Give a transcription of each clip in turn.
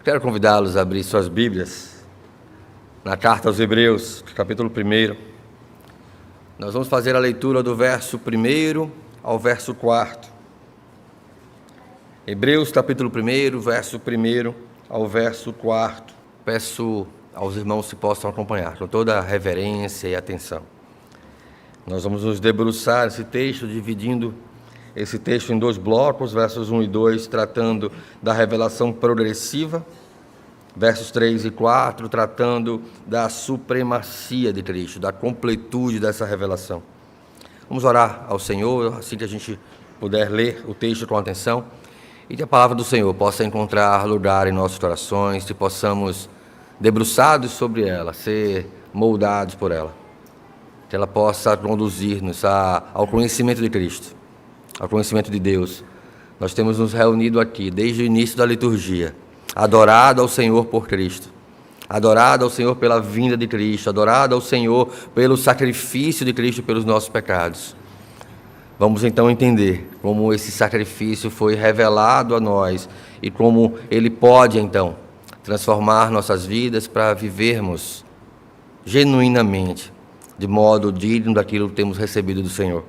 Quero convidá-los a abrir suas Bíblias na carta aos Hebreus, capítulo 1. Nós vamos fazer a leitura do verso 1 ao verso 4. Hebreus, capítulo 1, verso 1 ao verso 4. Peço aos irmãos que possam acompanhar com toda a reverência e atenção. Nós vamos nos debruçar nesse texto, dividindo esse texto em dois blocos, versos 1 e 2, tratando da revelação progressiva, versos 3 e 4, tratando da supremacia de Cristo, da completude dessa revelação. Vamos orar ao Senhor, assim que a gente puder ler o texto com atenção, e que a palavra do Senhor possa encontrar lugar em nossos corações, que possamos, debruçados sobre ela, ser moldados por ela, que ela possa conduzir-nos ao conhecimento de Cristo, ao conhecimento de Deus. Nós temos nos reunido aqui desde o início da liturgia, adorado ao Senhor por Cristo, adorado ao Senhor pela vinda de Cristo, adorado ao Senhor pelo sacrifício de Cristo pelos nossos pecados. Vamos então entender como esse sacrifício foi revelado a nós e como ele pode então transformar nossas vidas para vivermos genuinamente, de modo digno daquilo que temos recebido do Senhor.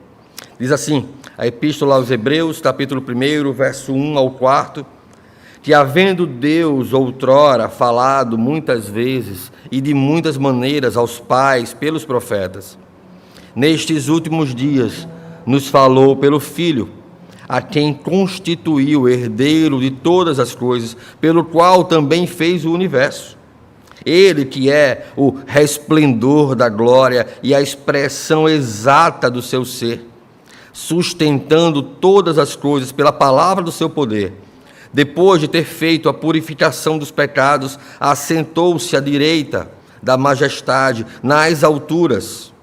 Diz assim, a Epístola aos Hebreus, capítulo 1, verso 1 ao 4, que havendo Deus outrora falado muitas vezes e de muitas maneiras aos pais pelos profetas, nestes últimos dias nos falou pelo Filho, a quem constituiu herdeiro de todas as coisas, pelo qual também fez o universo. Ele que é o resplendor da glória e a expressão exata do seu ser, sustentando todas as coisas pela palavra do seu poder, depois de ter feito a purificação dos pecados, assentou-se à direita da majestade nas alturas,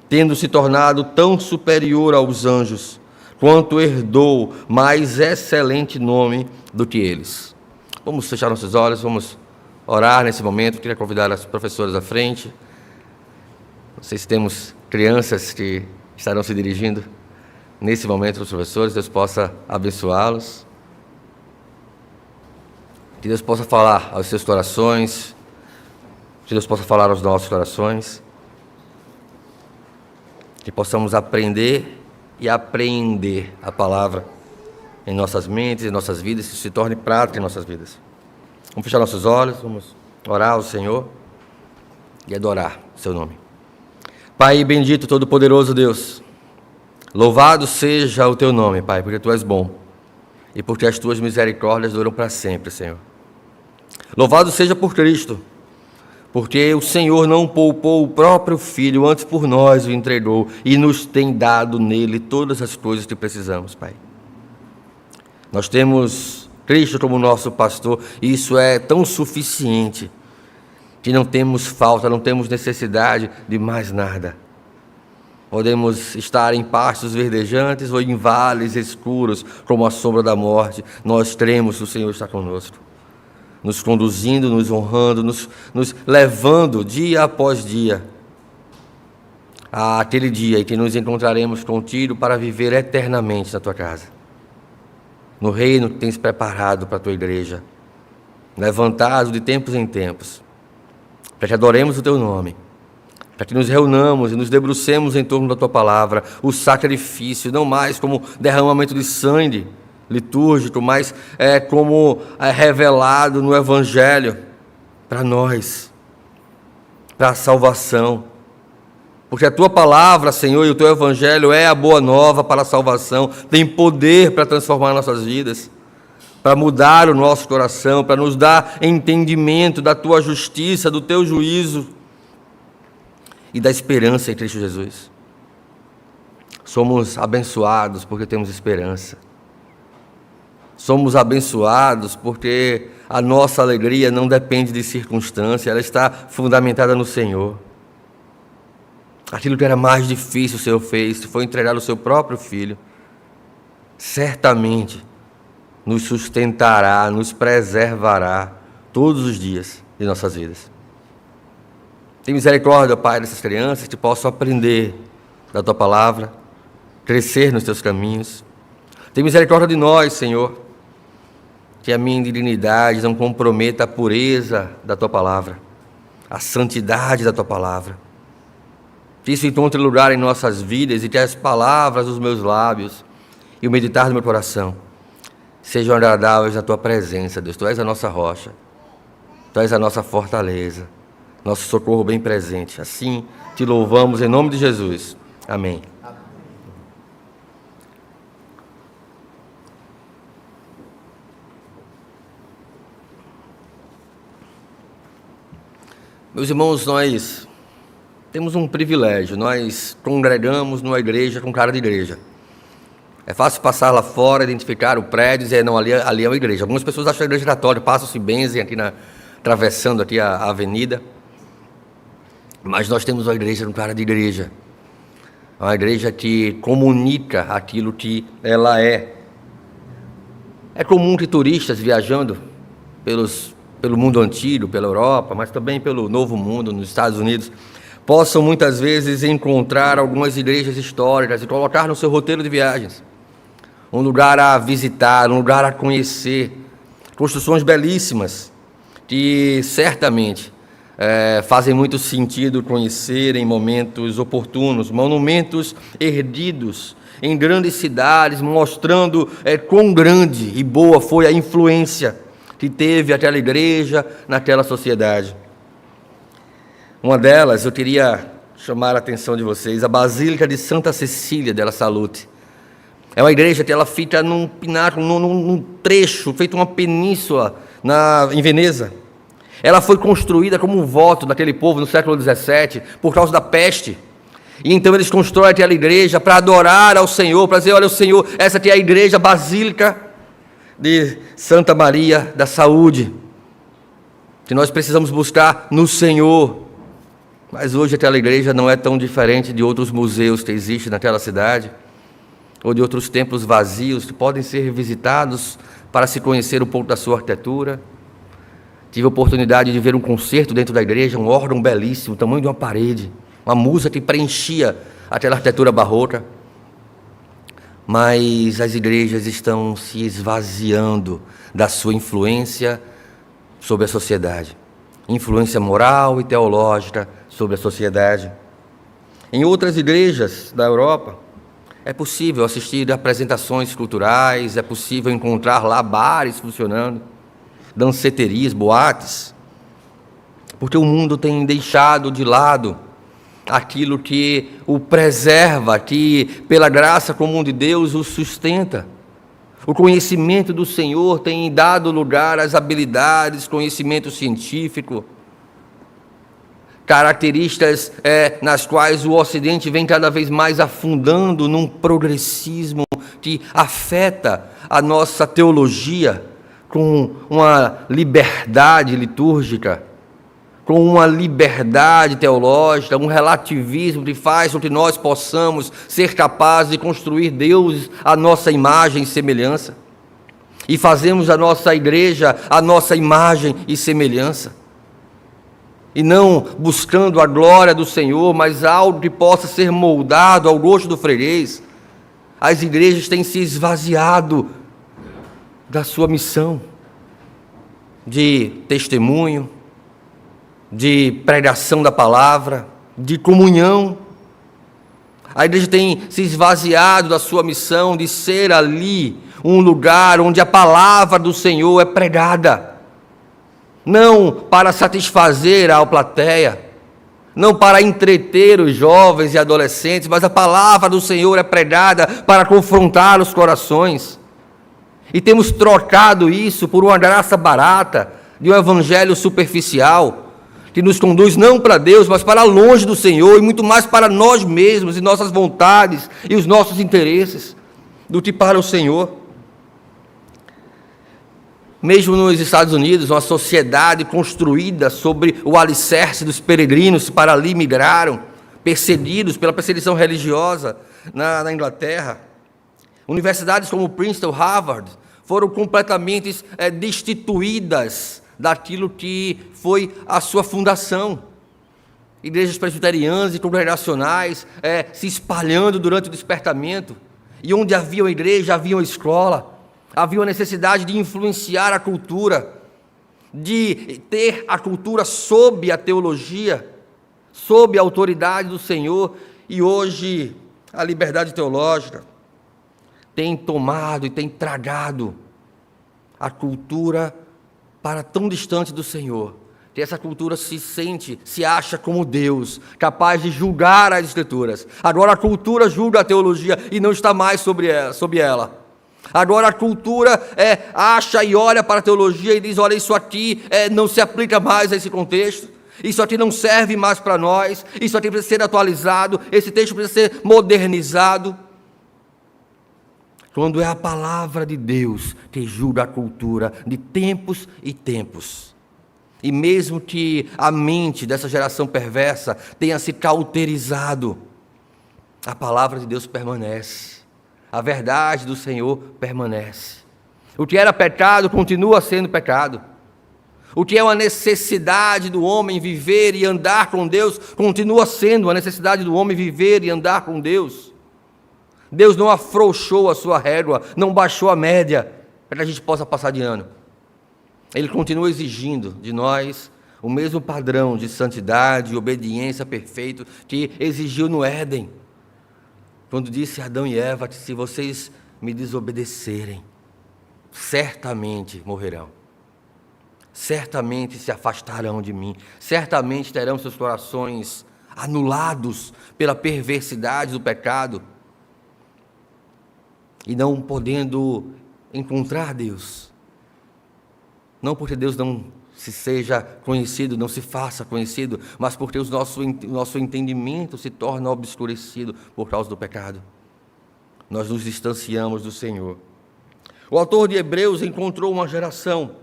tendo se tornado tão superior aos anjos, quanto herdou mais excelente nome do que eles. Vamos fechar nossos olhos, vamos orar nesse momento. Queria convidar as professoras à frente. Não sei se temos crianças que estarão se dirigindo nesse momento aos professores. Deus possa abençoá-los. Que Deus possa falar aos seus corações. Que Deus possa falar aos nossos corações. Que possamos aprender e apreender a palavra em nossas mentes, em nossas vidas, que isso se torne prática em nossas vidas. Vamos fechar nossos olhos, vamos orar ao Senhor e adorar o seu nome. Pai bendito, todo-poderoso Deus, louvado seja o teu nome, Pai, porque tu és bom e porque as tuas misericórdias duram para sempre, Senhor. Louvado seja por Cristo, porque o Senhor não poupou o próprio Filho, antes por nós o entregou e nos tem dado nele todas as coisas que precisamos, Pai. Nós temos Cristo como nosso pastor e isso é tão suficiente que não temos falta, não temos necessidade de mais nada. Podemos estar em pastos verdejantes ou em vales escuros como a sombra da morte. Nós cremos que o Senhor está conosco, nos conduzindo, nos honrando, nos levando dia após dia àquele dia em que nos encontraremos contigo para viver eternamente na tua casa, no reino que tens preparado para a tua igreja, levantado de tempos em tempos, para que adoremos o teu nome, para que nos reunamos e nos debrucemos em torno da tua palavra, o sacrifício, não mais como derramamento de sangue litúrgico, mas como é revelado no Evangelho para nós, para a salvação. Porque a tua palavra, Senhor, e o teu Evangelho é a boa nova para a salvação, tem poder para transformar nossas vidas, para mudar o nosso coração, para nos dar entendimento da tua justiça, do teu juízo e da esperança em Cristo Jesus. Somos abençoados porque temos esperança. Somos abençoados porque a nossa alegria não depende de circunstância, ela está fundamentada no Senhor. Aquilo que era mais difícil o Senhor fez, foi entregar o seu próprio Filho. Certamente nos sustentará, nos preservará todos os dias de nossas vidas. Tem misericórdia, Pai, dessas crianças que possam aprender da tua palavra, crescer nos teus caminhos. Tem misericórdia de nós, Senhor, que a minha indignidade não comprometa a pureza da Tua palavra, a santidade da Tua palavra. Que isso encontre lugar em nossas vidas e que as palavras dos meus lábios e o meditar do meu coração sejam agradáveis na Tua presença, Deus. Tu és a nossa rocha, Tu és a nossa fortaleza, nosso socorro bem presente. Assim Te louvamos em nome de Jesus. Amém. Meus irmãos, nós temos um privilégio, nós congregamos numa igreja com cara de igreja. É fácil passar lá fora, identificar o prédio e dizer, não, ali é uma igreja. Algumas pessoas acham a igreja católica, passam-se benzem aqui atravessando aqui a avenida. Mas nós temos uma igreja com cara de igreja. Uma igreja que comunica aquilo que ela é. É comum que turistas viajando pelo mundo antigo, pela Europa, mas também pelo Novo Mundo, nos Estados Unidos, possam muitas vezes encontrar algumas igrejas históricas e colocar no seu roteiro de viagens um lugar a visitar, um lugar a conhecer, construções belíssimas que certamente fazem muito sentido conhecer em momentos oportunos, monumentos erguidos em grandes cidades, mostrando quão grande e boa foi a influência que teve aquela igreja naquela sociedade. Uma delas, eu queria chamar a atenção de vocês, a Basílica de Santa Cecília della Salute. É uma igreja que ela fica num pináculo, num trecho, feito uma península em Veneza. Ela foi construída como um voto daquele povo no século XVII, por causa da peste. E então eles constroem aquela igreja para adorar ao Senhor, para dizer, olha, o Senhor, essa aqui é a igreja Basílica de Santa Maria da Saúde, que nós precisamos buscar no Senhor. Mas hoje aquela igreja não é tão diferente de outros museus que existem naquela cidade, ou de outros templos vazios que podem ser visitados para se conhecer um pouco da sua arquitetura. Tive a oportunidade de ver um concerto dentro da igreja, um órgão belíssimo, o tamanho de uma parede, uma música que preenchia aquela arquitetura barroca. Mas as igrejas estão se esvaziando da sua influência sobre a sociedade, influência moral e teológica sobre a sociedade. Em outras igrejas da Europa, é possível assistir a apresentações culturais, é possível encontrar lá bares funcionando, danceterias, boates, porque o mundo tem deixado de lado aquilo que o preserva, que pela graça comum de Deus o sustenta. O conhecimento do Senhor tem dado lugar às habilidades, conhecimento científico, características nas quais o Ocidente vem cada vez mais afundando num progressismo que afeta a nossa teologia com uma liberdade litúrgica, com uma liberdade teológica, um relativismo que faz com que nós possamos ser capazes de construir deuses à nossa imagem e semelhança. E fazemos a nossa igreja a nossa imagem e semelhança. E não buscando a glória do Senhor, mas algo que possa ser moldado ao gosto do freguês. As igrejas têm se esvaziado da sua missão de testemunho, de pregação da palavra, de comunhão. A igreja tem se esvaziado da sua missão de ser ali um lugar onde a palavra do Senhor é pregada, não para satisfazer a plateia, não para entreter os jovens e adolescentes, mas a palavra do Senhor é pregada para confrontar os corações. E temos trocado isso por uma graça barata, de um evangelho superficial, que nos conduz não para Deus, mas para longe do Senhor, e muito mais para nós mesmos, e nossas vontades, e os nossos interesses, do que para o Senhor. Mesmo nos Estados Unidos, uma sociedade construída sobre o alicerce dos peregrinos que para ali migraram, perseguidos pela perseguição religiosa na Inglaterra. Universidades como Princeton, Harvard, foram completamente destituídas daquilo que foi a sua fundação. Igrejas presbiterianas e congregacionais se espalhando durante o despertamento. E onde havia uma igreja, havia uma escola. Havia uma necessidade de influenciar a cultura, de ter a cultura sob a teologia, sob a autoridade do Senhor. E hoje a liberdade teológica tem tomado e tem tragado a cultura para tão distante do Senhor, que essa cultura se acha como Deus, capaz de julgar as Escrituras. Agora a cultura julga a teologia e não está mais sobre ela. Agora a cultura acha e olha para a teologia e diz: olha, isso aqui não se aplica mais a esse contexto, isso aqui não serve mais para nós, isso aqui precisa ser atualizado, esse texto precisa ser modernizado. Quando é a palavra de Deus que julga a cultura de tempos e tempos. E mesmo que a mente dessa geração perversa tenha se cauterizado, a palavra de Deus permanece. A verdade do Senhor permanece. O que era pecado continua sendo pecado. O que é uma necessidade do homem viver e andar com Deus, continua sendo uma necessidade do homem viver e andar com Deus. Deus não afrouxou a sua régua, não baixou a média, para que a gente possa passar de ano. Ele continua exigindo de nós o mesmo padrão de santidade e obediência perfeito que exigiu no Éden. Quando disse a Adão e Eva: se vocês me desobedecerem, certamente morrerão. Certamente se afastarão de mim. Certamente terão seus corações anulados pela perversidade do pecado. E não podendo encontrar Deus. Não porque Deus não se seja conhecido, não se faça conhecido, mas porque o nosso entendimento se torna obscurecido por causa do pecado. Nós nos distanciamos do Senhor. O autor de Hebreus encontrou uma geração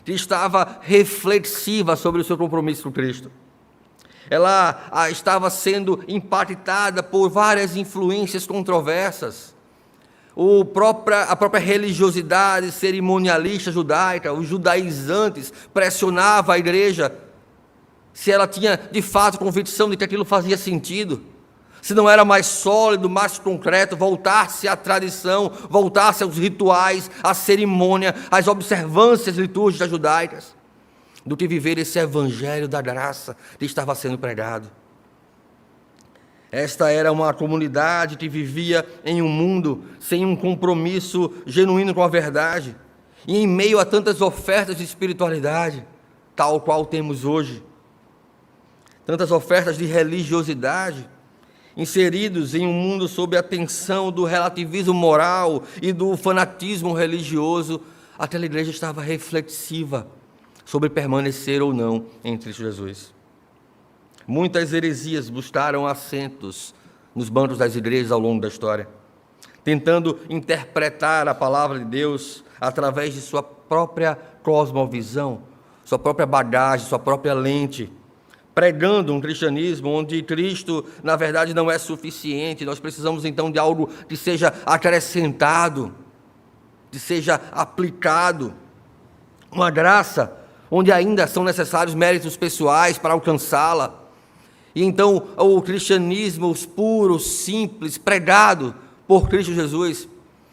que estava reflexiva sobre o seu compromisso com Cristo. Ela estava sendo impactada por várias influências controversas. A própria religiosidade cerimonialista judaica, os judaizantes, pressionava a igreja se ela tinha de fato convicção de que aquilo fazia sentido, se não era mais sólido, mais concreto, voltar-se à tradição, voltar-se aos rituais, à cerimônia, às observâncias litúrgicas judaicas, do que viver esse evangelho da graça que estava sendo pregado. Esta era uma comunidade que vivia em um mundo sem um compromisso genuíno com a verdade, e em meio a tantas ofertas de espiritualidade, tal qual temos hoje, tantas ofertas de religiosidade, inseridos em um mundo sob a tensão do relativismo moral e do fanatismo religioso, aquela igreja estava reflexiva sobre permanecer ou não em Cristo Jesus. Muitas heresias buscaram assentos nos bancos das igrejas ao longo da história, tentando interpretar a palavra de Deus através de sua própria cosmovisão, sua própria bagagem, sua própria lente, pregando um cristianismo onde Cristo, na verdade, não é suficiente. Nós precisamos, então, de algo que seja acrescentado, que seja aplicado, uma graça onde ainda são necessários méritos pessoais para alcançá-la. E então o cristianismo puro, simples, pregado por Cristo Jesus,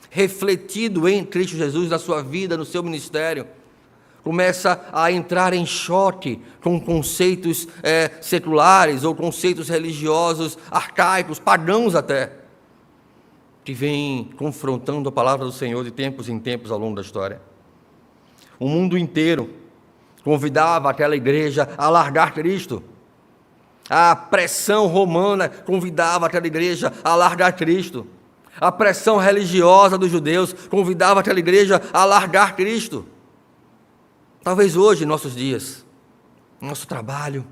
refletido em Cristo Jesus na sua vida, no seu ministério, começa a entrar em choque com conceitos seculares ou conceitos religiosos arcaicos, pagãos até, que vêm confrontando a palavra do Senhor de tempos em tempos ao longo da história. O mundo inteiro convidava aquela igreja a largar Cristo. A pressão romana convidava aquela igreja a largar Cristo. A pressão religiosa dos judeus convidava aquela igreja a largar Cristo. Talvez hoje, em nossos dias, no nosso trabalho,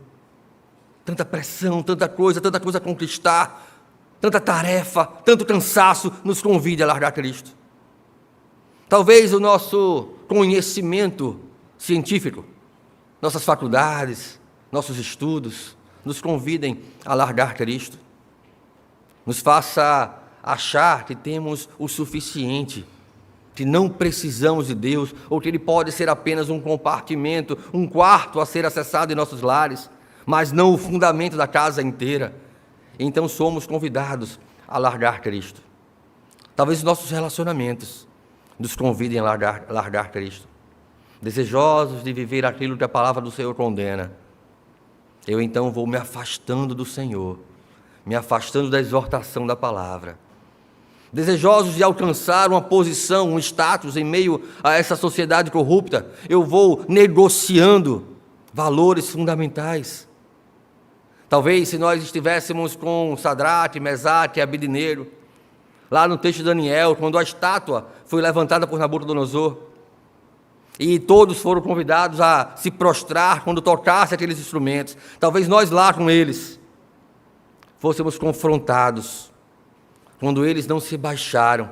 tanta pressão, tanta coisa a conquistar, tanta tarefa, tanto cansaço nos convide a largar Cristo. Talvez o nosso conhecimento científico, nossas faculdades, nossos estudos, nos convidem a largar Cristo, nos faça achar que temos o suficiente, que não precisamos de Deus, ou que Ele pode ser apenas um compartimento, um quarto a ser acessado em nossos lares, mas não o fundamento da casa inteira. Então somos convidados a largar Cristo. Talvez nossos relacionamentos nos convidem a largar Cristo, desejosos de viver aquilo que a palavra do Senhor condena, eu então vou me afastando do Senhor, me afastando da exortação da palavra, desejosos de alcançar uma posição, um status em meio a essa sociedade corrupta, eu vou negociando valores fundamentais. Talvez se nós estivéssemos com Sadraque, Mesaque e Abednego, lá no texto de Daniel, quando a estátua foi levantada por Nabucodonosor, e todos foram convidados a se prostrar quando tocasse aqueles instrumentos, talvez nós lá com eles fôssemos confrontados, quando eles não se baixaram,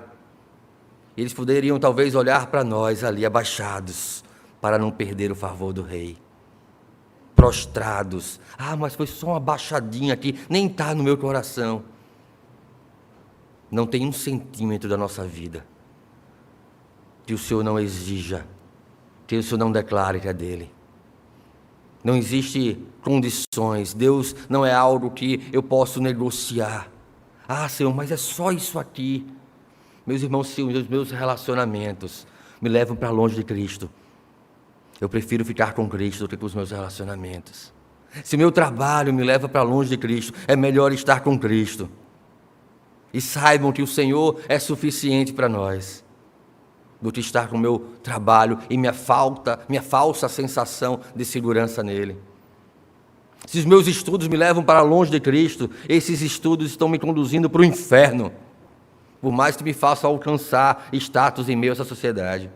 eles poderiam talvez olhar para nós ali abaixados, para não perder o favor do rei, prostrados, mas foi só uma baixadinha aqui, nem está no meu coração. Não tem 1 centímetro da nossa vida que o Senhor não exija, que o Senhor não declare que é dele. Não existe condições, Deus não é algo que eu posso negociar. Senhor, mas é só isso aqui. Meus irmãos, se os meus relacionamentos me levam para longe de Cristo, eu prefiro ficar com Cristo do que com os meus relacionamentos. Se meu trabalho me leva para longe de Cristo, é melhor estar com Cristo. E saibam que o Senhor é suficiente para nós, do que estar com o meu trabalho e minha falsa sensação de segurança nele. Se os meus estudos me levam para longe de Cristo, esses estudos estão me conduzindo para o inferno, por mais que me façam alcançar status em meio a essa sociedade.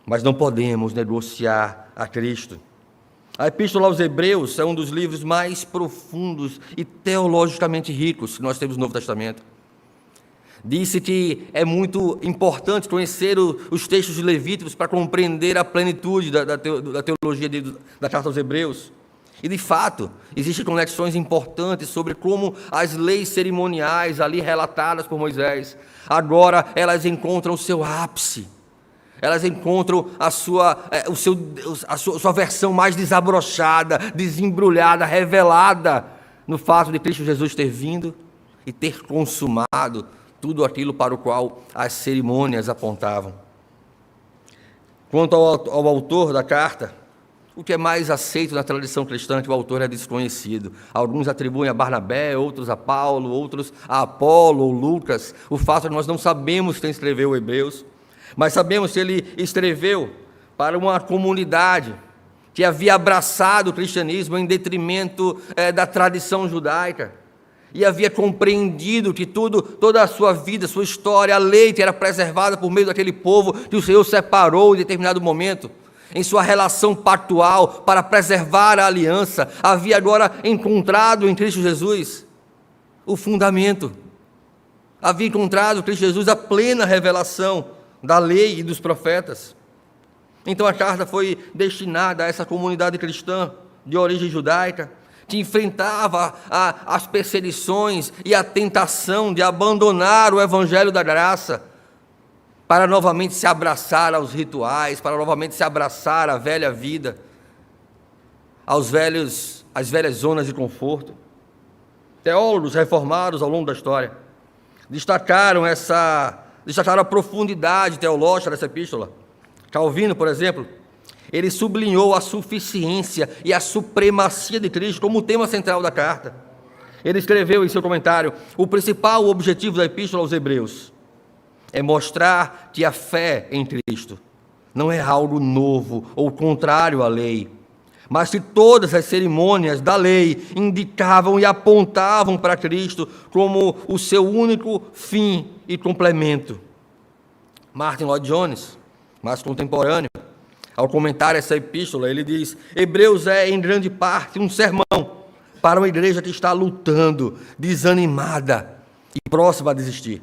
Mas não podemos negociar a Cristo. A Epístola aos Hebreus é um dos livros mais profundos e teologicamente ricos que nós temos no Novo Testamento. Disse que é muito importante conhecer os textos de Levíticos para compreender a plenitude da teologia da Carta aos Hebreus. E, de fato, existem conexões importantes sobre como as leis cerimoniais ali relatadas por Moisés, agora elas encontram o seu ápice. Elas encontram a sua versão mais desabrochada, desembrulhada, revelada no fato de Cristo Jesus ter vindo e ter consumado tudo aquilo para o qual as cerimônias apontavam. Quanto ao autor da carta, o que é mais aceito na tradição cristã, que o autor é desconhecido. Alguns atribuem a Barnabé, outros a Paulo, outros a Apolo ou Lucas. O fato é que nós não sabemos quem escreveu Hebreus, mas sabemos que ele escreveu para uma comunidade que havia abraçado o cristianismo em detrimento da tradição judaica, e havia compreendido que toda a sua vida, sua história, a lei que era preservada por meio daquele povo que o Senhor separou em determinado momento, em sua relação pactual para preservar a aliança, havia agora encontrado em Cristo Jesus o fundamento, havia encontrado em Cristo Jesus a plena revelação da lei e dos profetas. Então a carta foi destinada a essa comunidade cristã de origem judaica, que enfrentava as perseguições e a tentação de abandonar o evangelho da graça, para novamente se abraçar aos rituais, para novamente se abraçar à velha vida, às velhas zonas de conforto. Teólogos reformados ao longo da história destacaram a profundidade teológica dessa epístola. Calvino, por exemplo, ele sublinhou a suficiência e a supremacia de Cristo como tema central da carta. Ele escreveu em seu comentário: o principal objetivo da epístola aos Hebreus é mostrar que a fé em Cristo não é algo novo ou contrário à lei, mas que todas as cerimônias da lei indicavam e apontavam para Cristo como o seu único fim e complemento. Martin Lloyd-Jones, mais contemporâneo, ao comentar essa epístola, ele diz: Hebreus é, em grande parte, um sermão para uma igreja que está lutando, desanimada e próxima a desistir.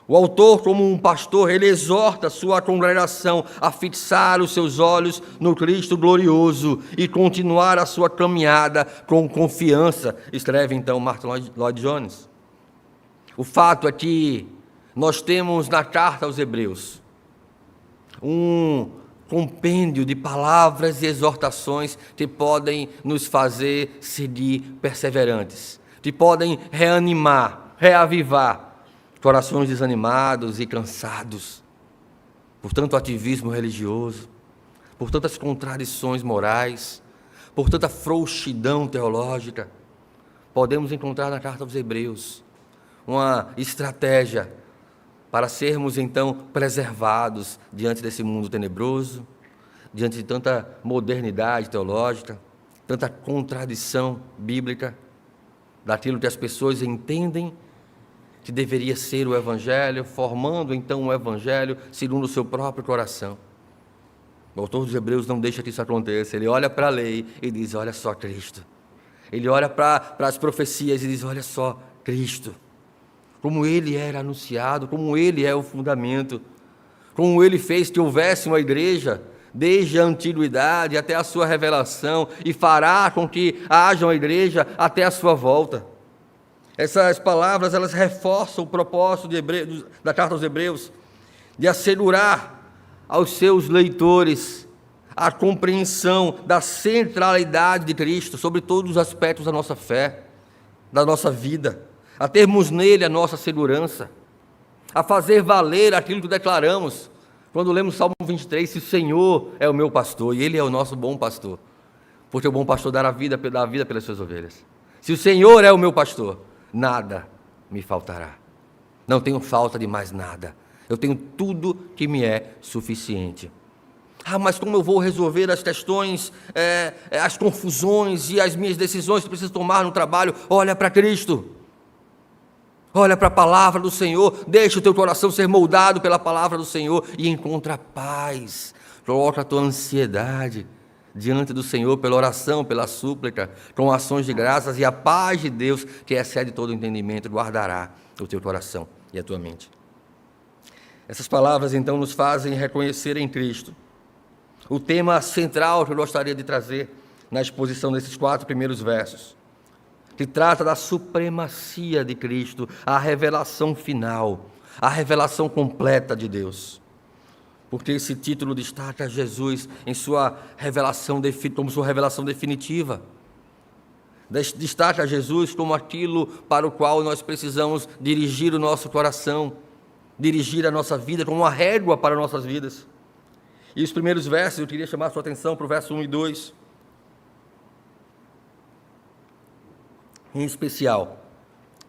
O autor, como um pastor, ele exorta a sua congregação a fixar os seus olhos no Cristo glorioso e continuar a sua caminhada com confiança, escreve então Martin Lloyd-Jones. O fato é que nós temos na carta aos Hebreus um compêndio de palavras e exortações que podem nos fazer seguir perseverantes, que podem reanimar, reavivar corações desanimados e cansados por tanto ativismo religioso, por tantas contradições morais, por tanta frouxidão teológica, podemos encontrar na carta aos Hebreus uma estratégia para sermos então preservados diante desse mundo tenebroso, diante de tanta modernidade teológica, tanta contradição bíblica, daquilo que as pessoas entendem que deveria ser o Evangelho, formando então um Evangelho segundo o seu próprio coração. O autor dos Hebreus não deixa que isso aconteça. Ele olha para a lei e diz: olha só Cristo. Ele olha para as profecias e diz: olha só Cristo. Como Ele era anunciado, como Ele é o fundamento, como Ele fez que houvesse uma igreja desde a antiguidade até a sua revelação, e fará com que haja uma igreja até a sua volta. Essas palavras, elas reforçam o propósito da carta aos Hebreus, de assegurar aos seus leitores a compreensão da centralidade de Cristo sobre todos os aspectos da nossa fé, da nossa vida, a termos nele a nossa segurança, a fazer valer aquilo que declaramos quando lemos Salmo 23, se o Senhor é o meu pastor, e Ele é o nosso bom pastor, porque o bom pastor dá a vida pelas suas ovelhas. Se o Senhor é o meu pastor, nada me faltará. Não tenho falta de mais nada. Eu tenho tudo que me é suficiente. Mas como eu vou resolver as questões, as confusões e as minhas decisões que preciso tomar no trabalho? Olha para Cristo. Olha para a palavra do Senhor, deixa o teu coração ser moldado pela palavra do Senhor e encontra paz. Coloca a tua ansiedade diante do Senhor pela oração, pela súplica, com ações de graças, e a paz de Deus, que excede todo o entendimento, guardará o teu coração e a tua mente. Essas palavras então nos fazem reconhecer em Cristo o tema central que eu gostaria de trazer na exposição desses 4 primeiros versos, que trata da supremacia de Cristo, a revelação final, a revelação completa de Deus. Porque esse título destaca Jesus em sua revelação, como sua revelação definitiva. Destaca Jesus como aquilo para o qual nós precisamos dirigir o nosso coração, dirigir a nossa vida, como uma régua para nossas vidas. E os primeiros versos, eu queria chamar a sua atenção para o verso 1 e 2. Em especial,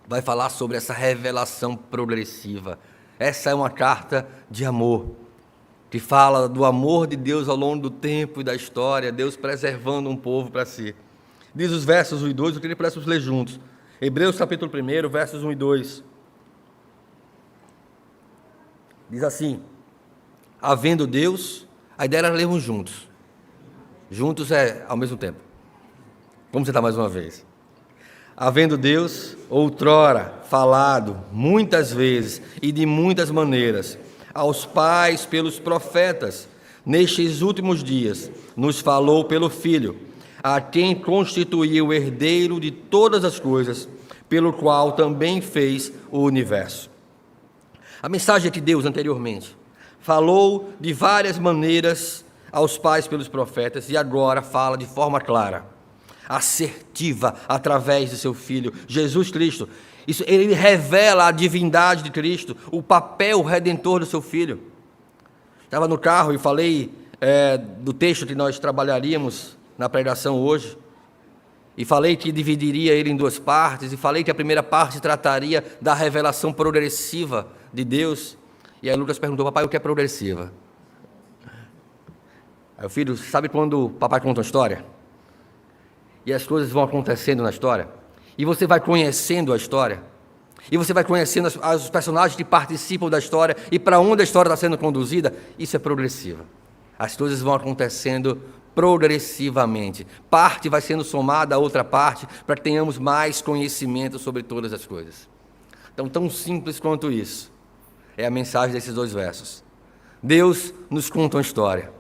vai falar sobre essa revelação progressiva. Essa é uma carta de amor, que fala do amor de Deus ao longo do tempo e da história, Deus preservando um povo para si. Diz os versos 1 e 2, eu queria que pudéssemos ler juntos. Hebreus capítulo 1, versos 1 e 2. Diz assim: havendo Deus, a ideia era lermos juntos. Juntos é ao mesmo tempo. Vamos tentar mais uma vez. Havendo Deus, outrora, falado muitas vezes e de muitas maneiras, aos pais pelos profetas, nestes últimos dias, nos falou pelo Filho, a quem constituiu o herdeiro de todas as coisas, pelo qual também fez o universo. A mensagem é que Deus, anteriormente, falou de várias maneiras aos pais pelos profetas, e agora fala de forma clara, assertiva, através de seu Filho, Jesus Cristo. Isso, ele revela a divindade de Cristo, o papel redentor do seu Filho. Estava no carro e falei do texto que nós trabalharíamos na pregação hoje, e falei que dividiria ele em 2 partes, e falei que a primeira parte trataria da revelação progressiva de Deus. E aí Lucas perguntou: papai, o que é progressiva? Aí o filho, sabe quando o papai conta uma história? E as coisas vão acontecendo na história, e você vai conhecendo a história, e você vai conhecendo os personagens que participam da história, e para onde a história está sendo conduzida. Isso é progressiva. As coisas vão acontecendo progressivamente, parte vai sendo somada a outra parte, para que tenhamos mais conhecimento sobre todas as coisas. Então, tão simples quanto isso é a mensagem desses 2 versos. Deus nos conta uma história.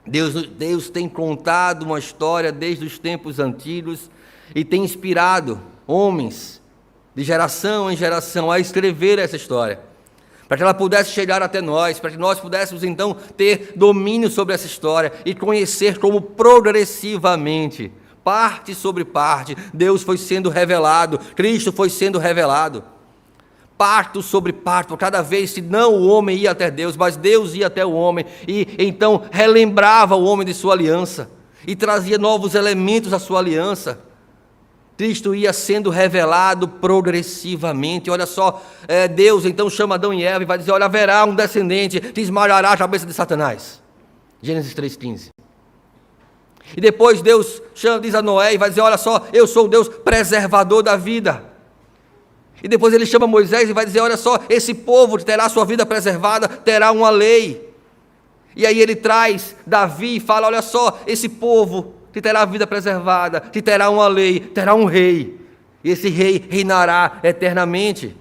Deus tem contado uma história desde os tempos antigos e tem inspirado homens de geração em geração a escrever essa história, para que ela pudesse chegar até nós, para que nós pudéssemos então ter domínio sobre essa história e conhecer como progressivamente, parte sobre parte, Deus foi sendo revelado, Cristo foi sendo revelado. pacto sobre pacto. Cada vez que não o homem ia até Deus, mas Deus ia até o homem, e então relembrava o homem de sua aliança, e trazia novos elementos à sua aliança. Cristo ia sendo revelado progressivamente. Olha só, Deus então chama Adão e Eva e vai dizer: olha, haverá um descendente que esmagará a cabeça de Satanás. Gênesis 3,15. E depois Deus diz a Noé e vai dizer: olha só, eu sou o Deus preservador da vida. E depois ele chama Moisés e vai dizer: olha só, esse povo que terá sua vida preservada terá uma lei. E aí ele traz Davi e fala: olha só, esse povo que terá a vida preservada, que terá uma lei, terá um rei, e esse rei reinará eternamente.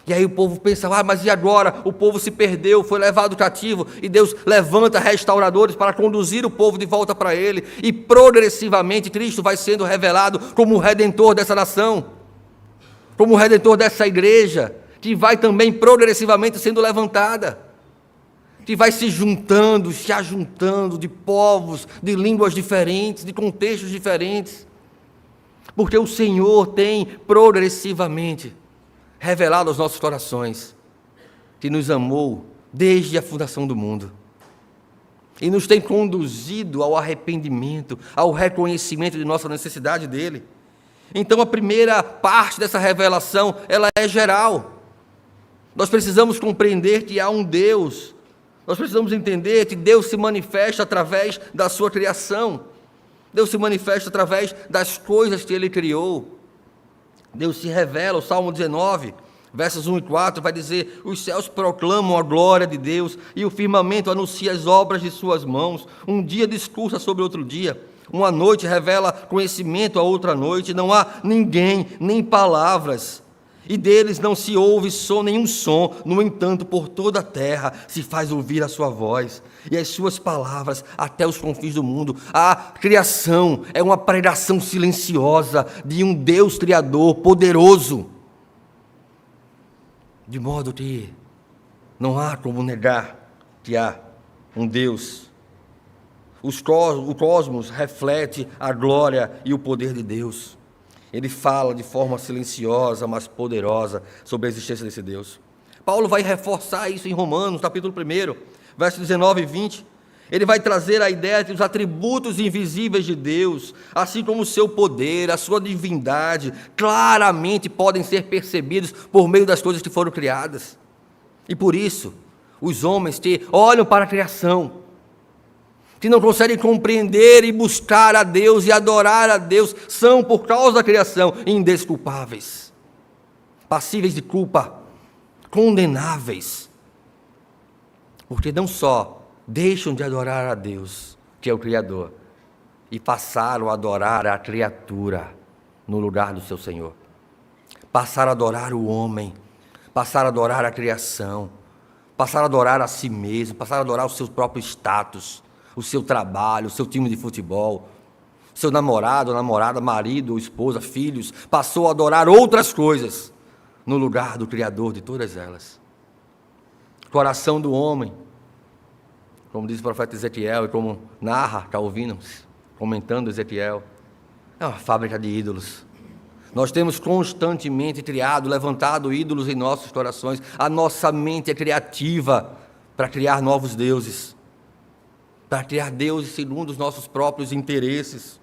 E aí o povo pensa: mas e agora? O povo se perdeu, foi levado cativo, e Deus levanta restauradores para conduzir o povo de volta para Ele, e progressivamente Cristo vai sendo revelado como o Redentor dessa nação, como o Redentor dessa igreja, que vai também progressivamente sendo levantada, que vai se ajuntando de povos, de línguas diferentes, de contextos diferentes, porque o Senhor tem progressivamente revelado aos nossos corações que nos amou desde a fundação do mundo e nos tem conduzido ao arrependimento, ao reconhecimento de nossa necessidade dele. Então a primeira parte dessa revelação, ela é geral. Nós precisamos compreender que há um Deus. Nós precisamos entender que Deus se manifesta através da sua criação. Deus se manifesta através das coisas que Ele criou. Deus se revela. O Salmo 19, versos 1 e 4, vai dizer: os céus proclamam a glória de Deus, e o firmamento anuncia as obras de suas mãos. Um dia discursa sobre outro dia. Uma noite revela conhecimento a outra noite. Não há ninguém, nem palavras, e deles não se ouve nenhum som. No entanto, por toda a terra se faz ouvir a sua voz, e as suas palavras até os confins do mundo. A criação é uma pregação silenciosa de um Deus Criador poderoso, de modo que não há como negar que há um Deus. O cosmos reflete a glória e o poder de Deus. Ele fala de forma silenciosa, mas poderosa, sobre a existência desse Deus. Paulo vai reforçar isso em Romanos, capítulo 1, versos 19 e 20. Ele vai trazer a ideia de os atributos invisíveis de Deus, assim como o seu poder, a sua divindade, claramente podem ser percebidos por meio das coisas que foram criadas. E por isso, os homens que olham para a criação, que não conseguem compreender e buscar a Deus e adorar a Deus, são, por causa da criação, indesculpáveis, passíveis de culpa, condenáveis, porque não só deixam de adorar a Deus, que é o Criador, e passaram a adorar a criatura no lugar do seu Senhor, passaram a adorar o homem, passaram a adorar a criação, passaram a adorar a si mesmo, passaram a adorar o seu próprio status, o seu trabalho, o seu time de futebol, seu namorado, namorada, marido, esposa, filhos, passou a adorar outras coisas no lugar do Criador de todas elas. Coração do homem, como diz o profeta Ezequiel e como narra Calvino, comentando Ezequiel, é uma fábrica de ídolos. Nós temos constantemente levantado ídolos em nossos corações. A nossa mente é criativa para criar novos deuses, para criar deuses segundo os nossos próprios interesses.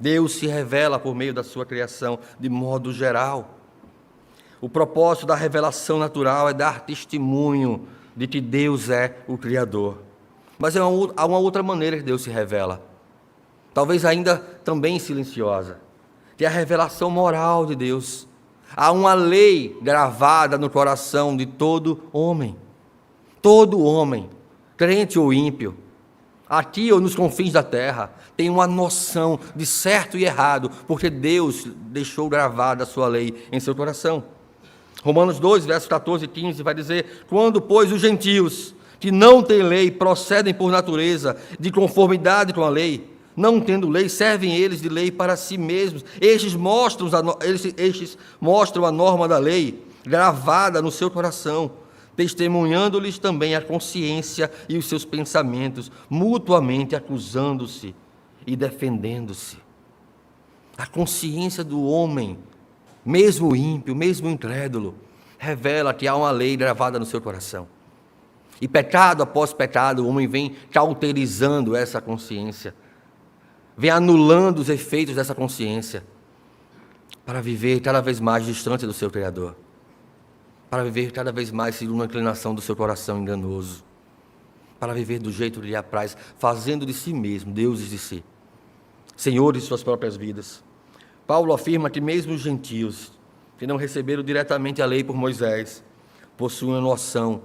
Deus se revela por meio da sua criação de modo geral. O propósito da revelação natural é dar testemunho de que Deus é o Criador. Mas há uma outra maneira que Deus se revela, talvez ainda também silenciosa, que é a revelação moral de Deus. Há uma lei gravada no coração de todo homem, crente ou ímpio, aqui ou nos confins da terra, tem uma noção de certo e errado, porque Deus deixou gravada a sua lei em seu coração. Romanos 2, versos 14 e 15, vai dizer: quando, pois, os gentios, que não têm lei, procedem por natureza de conformidade com a lei, não tendo lei, servem eles de lei para si mesmos. Estes mostram a norma da lei, gravada no seu coração, testemunhando-lhes também a consciência e os seus pensamentos, mutuamente acusando-se e defendendo-se. A consciência do homem mesmo o ímpio, mesmo o incrédulo, revela que há uma lei gravada no seu coração. E pecado após pecado, o homem vem cauterizando essa consciência, vem anulando os efeitos dessa consciência, para viver cada vez mais distante do seu Criador, para viver cada vez mais segundo uma inclinação do seu coração enganoso, para viver do jeito que lhe apraz, fazendo de si mesmo deuses de si, senhores de suas próprias vidas. Paulo afirma que mesmo os gentios, que não receberam diretamente a lei por Moisés, possuem uma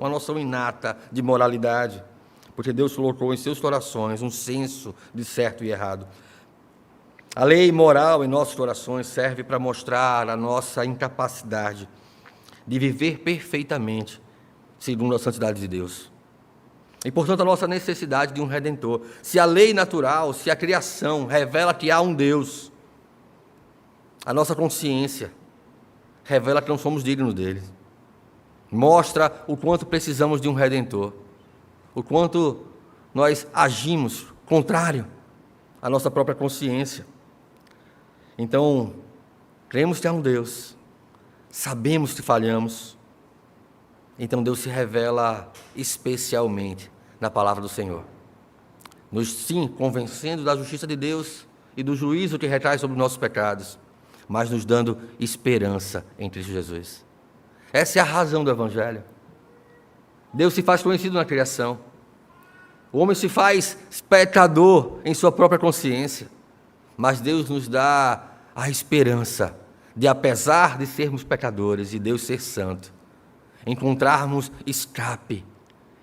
noção inata de moralidade, porque Deus colocou em seus corações um senso de certo e errado. A lei moral em nossos corações serve para mostrar a nossa incapacidade de viver perfeitamente segundo a santidade de Deus. E, portanto, a nossa necessidade de um Redentor. Se a lei natural, se a criação revela que há um Deus, a nossa consciência revela que não somos dignos dele. Mostra o quanto precisamos de um Redentor, o quanto nós agimos contrário à nossa própria consciência. Então, cremos que há um Deus, sabemos que falhamos, então Deus se revela especialmente na palavra do Senhor, nos sim convencendo da justiça de Deus e do juízo que recai sobre os nossos pecados, mas nos dando esperança em Cristo Jesus. Essa é a razão do Evangelho. Deus se faz conhecido na criação, o homem se faz pecador em sua própria consciência, mas Deus nos dá a esperança de, apesar de sermos pecadores e Deus ser santo, encontrarmos escape,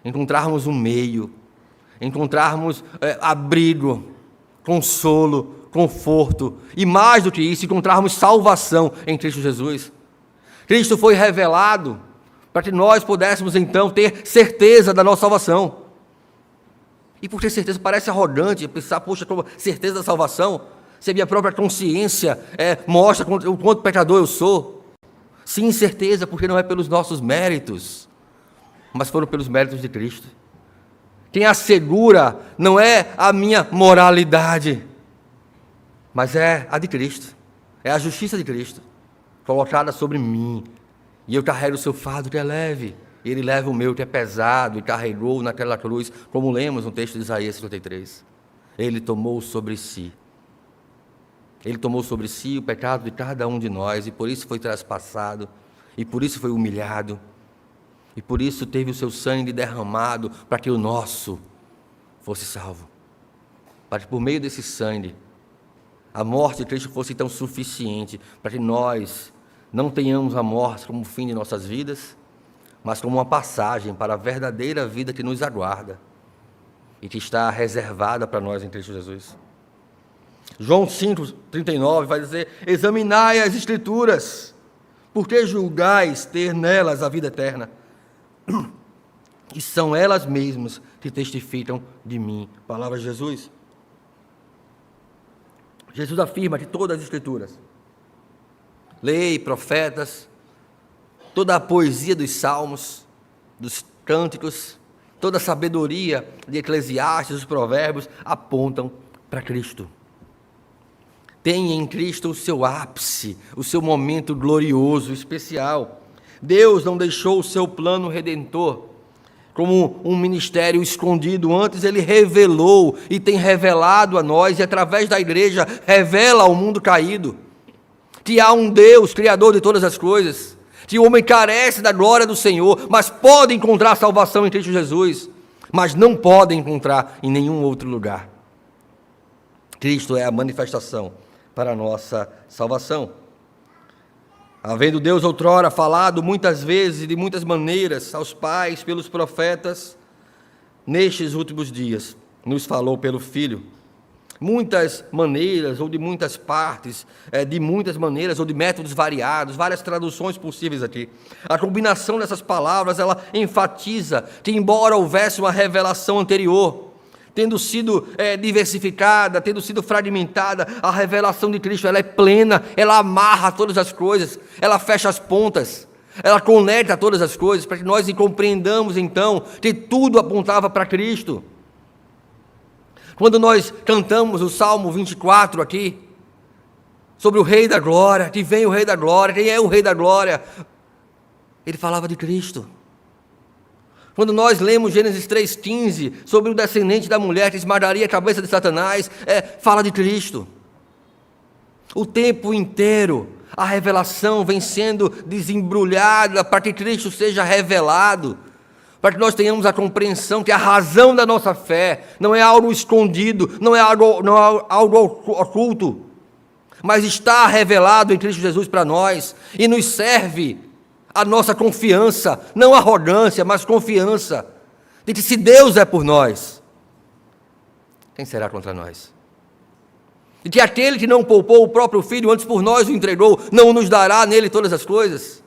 encontrarmos um meio, encontrarmos abrigo, consolo, conforto, e mais do que isso, encontrarmos salvação em Cristo Jesus. Cristo foi revelado para que nós pudéssemos então ter certeza da nossa salvação. E por ter certeza parece arrogante pensar, poxa, como certeza da salvação, se a minha própria consciência mostra o quanto pecador eu sou. Sim, certeza, porque não é pelos nossos méritos, mas foram pelos méritos de Cristo. Quem assegura não é a minha moralidade, mas é a de Cristo, é a justiça de Cristo, colocada sobre mim, e eu carrego o seu fardo que é leve, e ele leva o meu que é pesado, e carregou naquela cruz, como lemos no texto de Isaías 53, ele tomou sobre si o pecado de cada um de nós, e por isso foi traspassado, e por isso foi humilhado, e por isso teve o seu sangue derramado, para que o nosso fosse salvo, para que por meio desse sangue, a morte de Cristo fosse então suficiente, para que nós não tenhamos a morte como o fim de nossas vidas, mas como uma passagem para a verdadeira vida que nos aguarda, e que está reservada para nós em Cristo Jesus. João 5,39 vai dizer: examinai as Escrituras, porque julgais ter nelas a vida eterna, e são elas mesmas que testificam de mim. Palavra de Jesus. Jesus afirma que todas as Escrituras, lei, profetas, toda a poesia dos salmos, dos cânticos, toda a sabedoria de Eclesiastes, dos provérbios, apontam para Cristo. Tem em Cristo o seu ápice, o seu momento glorioso, especial. Deus não deixou o seu plano redentor como um ministério escondido, antes ele revelou e tem revelado a nós, e através da igreja revela ao mundo caído, que há um Deus, Criador de todas as coisas, que o homem carece da glória do Senhor, mas pode encontrar salvação em Cristo Jesus, mas não pode encontrar em nenhum outro lugar. Cristo é a manifestação para a nossa salvação. Havendo Deus outrora falado muitas vezes e de muitas maneiras aos pais pelos profetas, nestes últimos dias nos falou pelo Filho. Muitas maneiras ou de muitas partes, de muitas maneiras ou de métodos variados, várias traduções possíveis aqui. A combinação dessas palavras, ela enfatiza que embora houvesse uma revelação anterior, tendo sido diversificada, tendo sido fragmentada, a revelação de Cristo ela é plena, ela amarra todas as coisas, ela fecha as pontas, ela conecta todas as coisas, para que nós compreendamos então que tudo apontava para Cristo. Quando nós cantamos o Salmo 24 aqui, sobre o Rei da Glória, que vem o Rei da Glória. Quem é o Rei da Glória? Ele falava de Cristo. Quando nós lemos Gênesis 3,15, sobre o descendente da mulher que esmagaria a cabeça de Satanás, fala de Cristo. O tempo inteiro, a revelação vem sendo desembrulhada para que Cristo seja revelado, para que nós tenhamos a compreensão que a razão da nossa fé não é algo escondido, não é algo oculto, mas está revelado em Cristo Jesus para nós, e nos serve a nossa confiança, não arrogância, mas confiança, de que se Deus é por nós, quem será contra nós? E que aquele que não poupou o próprio Filho, antes por nós o entregou, não nos dará nele todas as coisas?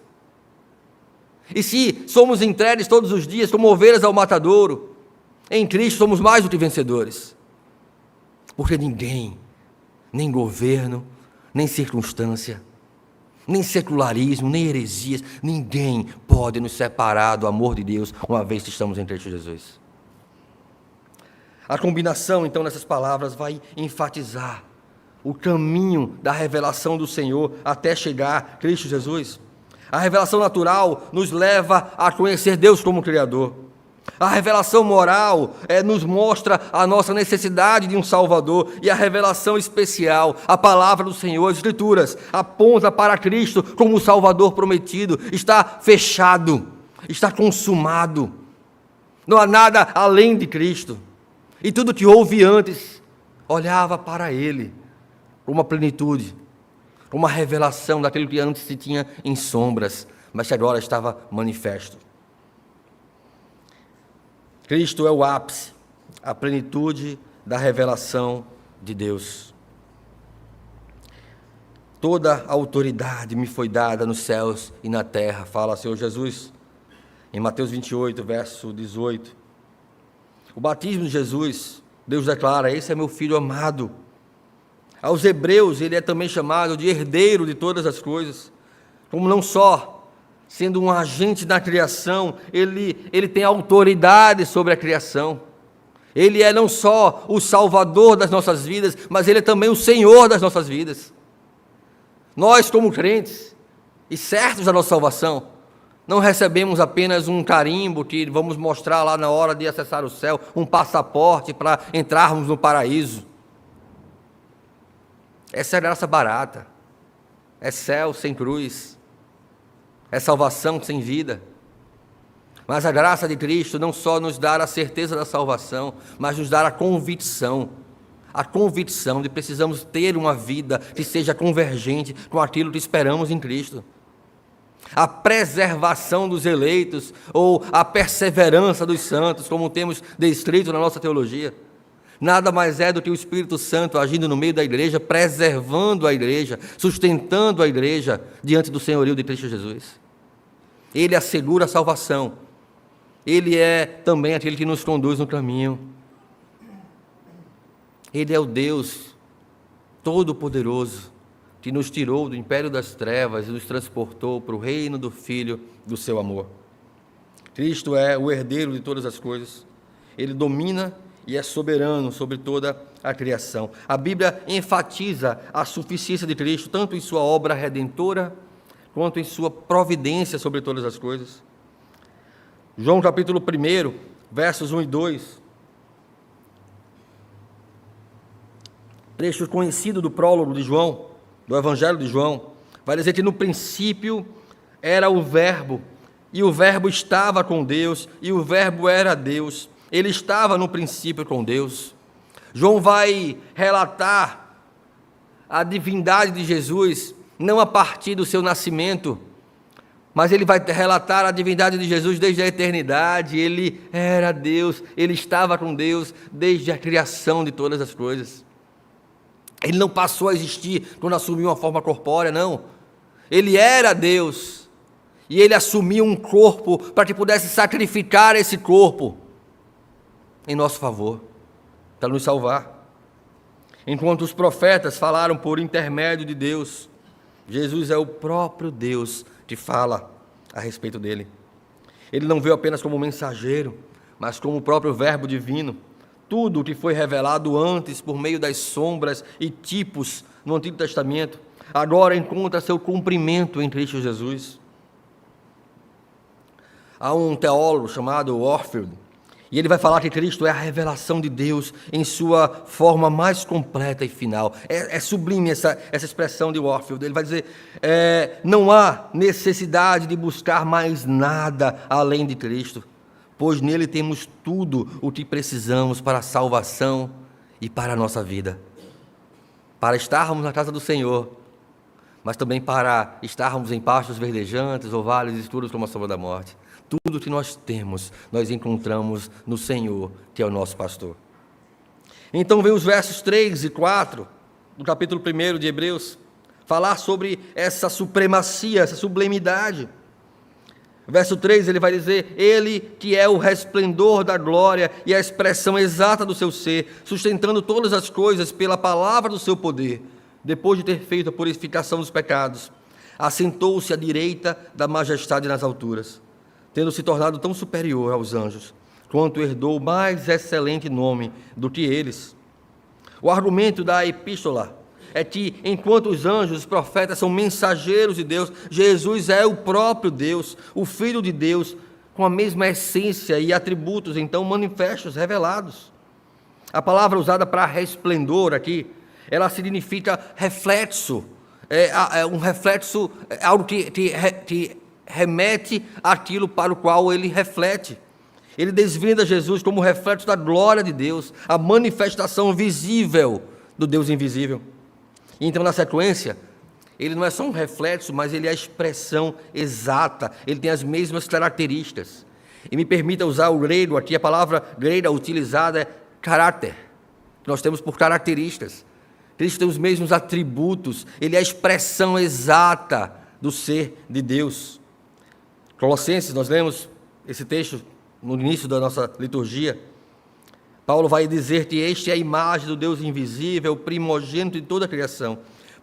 E se somos entregues todos os dias como ovelhas ao matadouro, em Cristo somos mais do que vencedores. Porque ninguém, nem governo, nem circunstância, nem secularismo, nem heresias, ninguém pode nos separar do amor de Deus, uma vez que estamos em Cristo Jesus. A combinação, então, dessas palavras vai enfatizar o caminho da revelação do Senhor até chegar a Cristo Jesus. A revelação natural nos leva a conhecer Deus como Criador. A revelação moral nos mostra a nossa necessidade de um Salvador. E a revelação especial, a palavra do Senhor, as Escrituras, aponta para Cristo como o Salvador prometido. Está fechado, está consumado. Não há nada além de Cristo. E tudo que houve antes olhava para Ele, uma plenitude, uma revelação daquilo que antes se tinha em sombras, mas que agora estava manifesto. Cristo é o ápice, a plenitude da revelação de Deus. Toda a autoridade me foi dada nos céus e na terra, fala o Senhor Jesus, em Mateus 28, verso 18. O batismo de Jesus, Deus declara: esse é meu Filho amado. Aos hebreus, ele é também chamado de herdeiro de todas as coisas, como não só sendo um agente da criação, ele tem autoridade sobre a criação. Ele é não só o Salvador das nossas vidas, mas Ele é também o Senhor das nossas vidas. Nós, como crentes, e certos da nossa salvação, não recebemos apenas um carimbo que vamos mostrar lá na hora de acessar o céu, um passaporte para entrarmos no paraíso. Essa é graça barata, é céu sem cruz, é salvação sem vida. Mas a graça de Cristo não só nos dá a certeza da salvação, mas nos dá a convicção de precisamos ter uma vida que seja convergente com aquilo que esperamos em Cristo. A preservação dos eleitos, ou a perseverança dos santos, como temos descrito na nossa teologia, nada mais é do que o Espírito Santo agindo no meio da igreja, preservando a igreja, sustentando a igreja diante do senhorio de Cristo Jesus. Ele assegura a salvação. Ele é também aquele que nos conduz no caminho. Ele é o Deus Todo-Poderoso, que nos tirou do império das trevas e nos transportou para o reino do Filho do seu amor. Cristo é o herdeiro de todas as coisas. Ele domina e é soberano sobre toda a criação. A Bíblia enfatiza a suficiência de Cristo, tanto em sua obra redentora, quanto em sua providência sobre todas as coisas. João capítulo 1, versos 1 e 2. Trecho conhecido do prólogo de João, do Evangelho de João, vai dizer que no princípio era o Verbo, e o Verbo estava com Deus, e o Verbo era Deus. Ele estava no princípio com Deus. João vai relatar a divindade de Jesus, não a partir do seu nascimento, mas ele vai relatar a divindade de Jesus desde a eternidade. Ele era Deus, ele estava com Deus desde a criação de todas as coisas. Ele não passou a existir quando assumiu uma forma corpórea, não. Ele era Deus, e ele assumiu um corpo para que pudesse sacrificar esse corpo em nosso favor, para nos salvar. Enquanto os profetas falaram por intermédio de Deus, Jesus é o próprio Deus que fala a respeito dele. Ele não veio apenas como mensageiro, mas como o próprio Verbo divino. Tudo o que foi revelado antes por meio das sombras e tipos no Antigo Testamento agora encontra seu cumprimento em Cristo Jesus. Há um teólogo chamado Warfield, e ele vai falar que Cristo é a revelação de Deus em sua forma mais completa e final. É sublime essa expressão de Warfield. Ele vai dizer, não há necessidade de buscar mais nada além de Cristo, pois nele temos tudo o que precisamos para a salvação e para a nossa vida. Para estarmos na casa do Senhor, mas também para estarmos em pastos verdejantes ou vales escuros como a sombra da morte. Tudo que nós temos, nós encontramos no Senhor, que é o nosso pastor. Então vem os versos 3 e 4, do capítulo 1 de Hebreus, falar sobre essa supremacia, essa sublimidade. Verso 3, ele vai dizer, ele que é o resplendor da glória e a expressão exata do seu ser, sustentando todas as coisas pela palavra do seu poder, depois de ter feito a purificação dos pecados, assentou-se à direita da majestade nas alturas, tendo se tornado tão superior aos anjos, quanto herdou mais excelente nome do que eles. O argumento da epístola é que, enquanto os anjos, os profetas são mensageiros de Deus, Jesus é o próprio Deus, o Filho de Deus, com a mesma essência e atributos, então, manifestos, revelados. A palavra usada para resplendor aqui, ela significa reflexo, um reflexo, algo que remete àquilo para o qual ele reflete. Ele desvenda Jesus como reflexo da glória de Deus, a manifestação visível do Deus invisível. Então, na sequência, ele não é só um reflexo, mas ele é a expressão exata, ele tem as mesmas características. E me permita usar o grego aqui, a palavra grega utilizada é caráter, que nós temos por características. Cristo tem os mesmos atributos, ele é a expressão exata do ser de Deus. Colossenses, nós lemos esse texto no início da nossa liturgia. Paulo vai dizer que este é a imagem do Deus invisível, o primogênito de toda a criação,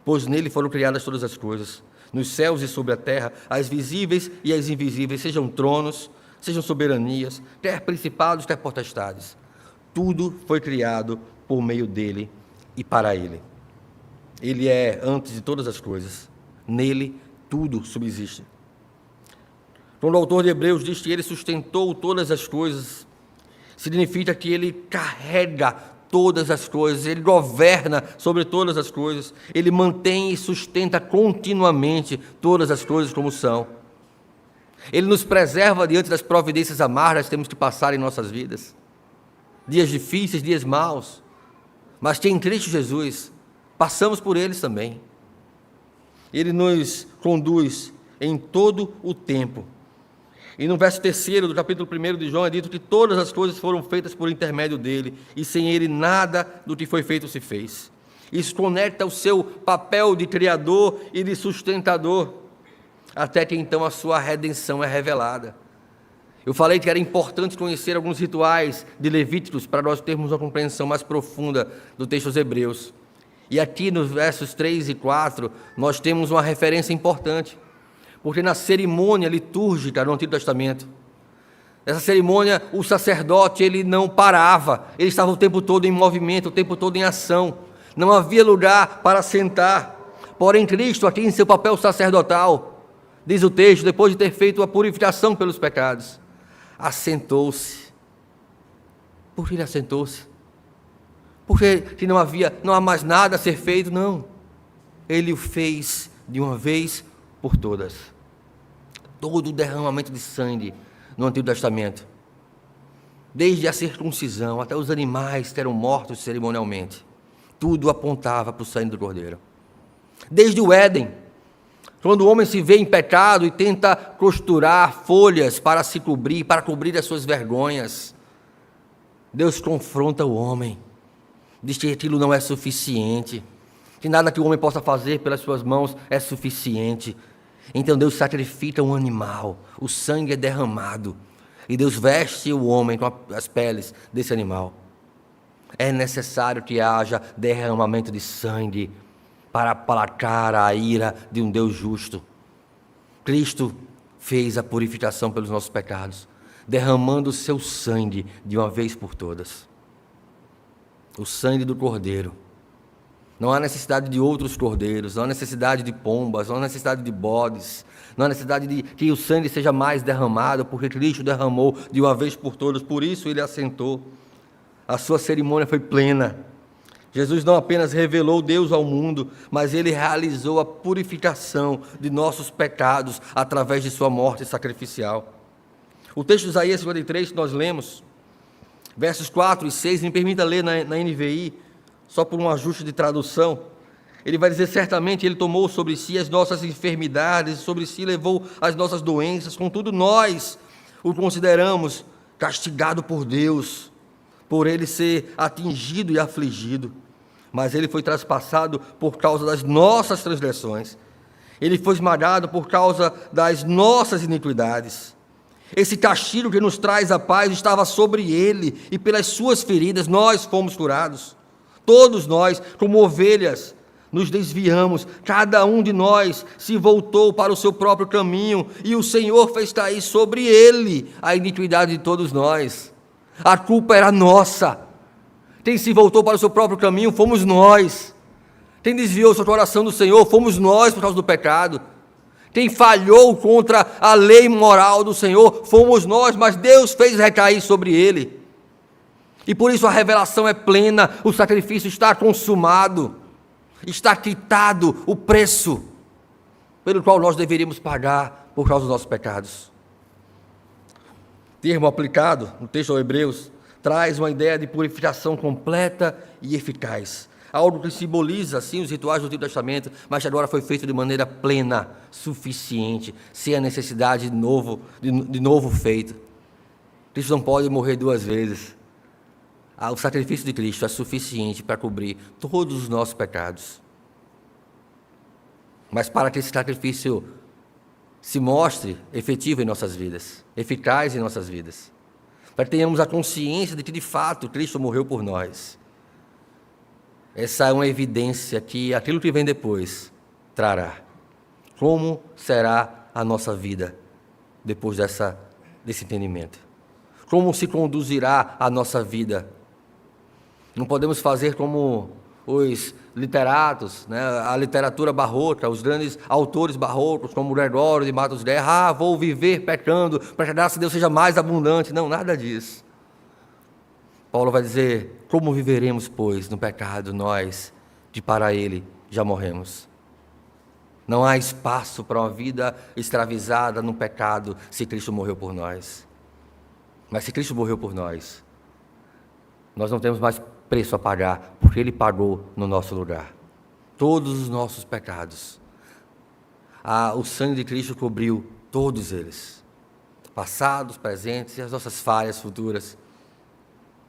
pois nele foram criadas todas as coisas, nos céus e sobre a terra, as visíveis e as invisíveis, sejam tronos, sejam soberanias, quer principados, quer potestades. Tudo foi criado por meio dele e para ele. Ele é antes de todas as coisas, nele tudo subsiste. Quando o autor de Hebreus diz que ele sustentou todas as coisas, significa que ele carrega todas as coisas, ele governa sobre todas as coisas, ele mantém e sustenta continuamente todas as coisas como são. Ele nos preserva diante das providências amargas que temos que passar em nossas vidas, dias difíceis, dias maus, mas que em Cristo Jesus passamos por eles também. Ele nos conduz em todo o tempo. E no verso 3 do capítulo 1 de João é dito que todas as coisas foram feitas por intermédio dele, e sem ele nada do que foi feito se fez. Isso conecta o seu papel de criador e de sustentador, até que então a sua redenção é revelada. Eu falei que era importante conhecer alguns rituais de Levíticos para nós termos uma compreensão mais profunda do texto dos Hebreus. E aqui nos versos 3 e 4 nós temos uma referência importante. Porque na cerimônia litúrgica no Antigo Testamento, nessa cerimônia o sacerdote ele não parava, ele estava o tempo todo em movimento, o tempo todo em ação, não havia lugar para sentar. Porém Cristo, aqui em seu papel sacerdotal, diz o texto, depois de ter feito a purificação pelos pecados, assentou-se. Por que ele assentou-se? Porque não há mais nada a ser feito? Não, ele o fez de uma vez por todas. Todo o derramamento de sangue no Antigo Testamento, desde a circuncisão até os animais que eram mortos cerimonialmente, tudo apontava para o sangue do Cordeiro. Desde o Éden, quando o homem se vê em pecado e tenta costurar folhas para se cobrir, para cobrir as suas vergonhas, Deus confronta o homem, diz que aquilo não é suficiente, que nada que o homem possa fazer pelas suas mãos é suficiente. Então Deus sacrifica um animal, o sangue é derramado, e Deus veste o homem com as peles desse animal. É necessário que haja derramamento de sangue para aplacar a ira de um Deus justo. Cristo fez a purificação pelos nossos pecados, derramando o seu sangue de uma vez por todas. O sangue do Cordeiro. Não há necessidade de outros cordeiros, não há necessidade de pombas, não há necessidade de bodes, não há necessidade de que o sangue seja mais derramado, porque Cristo derramou de uma vez por todas, por isso ele assentou. A sua cerimônia foi plena. Jesus não apenas revelou Deus ao mundo, mas ele realizou a purificação de nossos pecados através de sua morte sacrificial. O texto de Isaías 53 que nós lemos, versos 4 e 6, me permita ler na NVI, só por um ajuste de tradução. Ele vai dizer: certamente ele tomou sobre si as nossas enfermidades, sobre si levou as nossas doenças, contudo nós o consideramos castigado por Deus, por ele ser atingido e afligido, mas ele foi traspassado por causa das nossas transgressões, ele foi esmagado por causa das nossas iniquidades. Esse castigo que nos traz a paz estava sobre ele, e pelas suas feridas nós fomos curados. Todos nós, como ovelhas, nos desviamos, cada um de nós se voltou para o seu próprio caminho, e o Senhor fez cair sobre ele a iniquidade de todos nós. A culpa era nossa. Quem se voltou para o seu próprio caminho fomos nós. Quem desviou o seu coração do Senhor fomos nós por causa do pecado. Quem falhou contra a lei moral do Senhor fomos nós, mas Deus fez recair sobre ele. E por isso a revelação é plena, o sacrifício está consumado, está quitado o preço pelo qual nós deveríamos pagar por causa dos nossos pecados. Termo aplicado no texto aos Hebreus traz uma ideia de purificação completa e eficaz, algo que simboliza, sim, os rituais do Antigo Testamento, mas que agora foi feito de maneira plena, suficiente, sem a necessidade de novo feito. Cristo não pode morrer duas vezes. O sacrifício de Cristo é suficiente para cobrir todos os nossos pecados. Mas para que esse sacrifício se mostre efetivo em nossas vidas, eficaz em nossas vidas, para que tenhamos a consciência de que de fato Cristo morreu por nós, essa é uma evidência que aquilo que vem depois trará. Como será a nossa vida depois desse entendimento? Como se conduzirá a nossa vida? Não podemos fazer como os literatos, né, a literatura barroca, os grandes autores barrocos, como Gregório de Matos Guerra: vou viver pecando para que a graça de Deus seja mais abundante. Não, nada disso. Paulo vai dizer: como viveremos, pois, no pecado, nós, que para ele já morremos? Não há espaço para uma vida escravizada no pecado se Cristo morreu por nós. Mas se Cristo morreu por nós, nós não temos mais preço a pagar, porque ele pagou no nosso lugar todos os nossos pecados. O sangue de Cristo cobriu todos eles, passados, presentes e as nossas falhas futuras.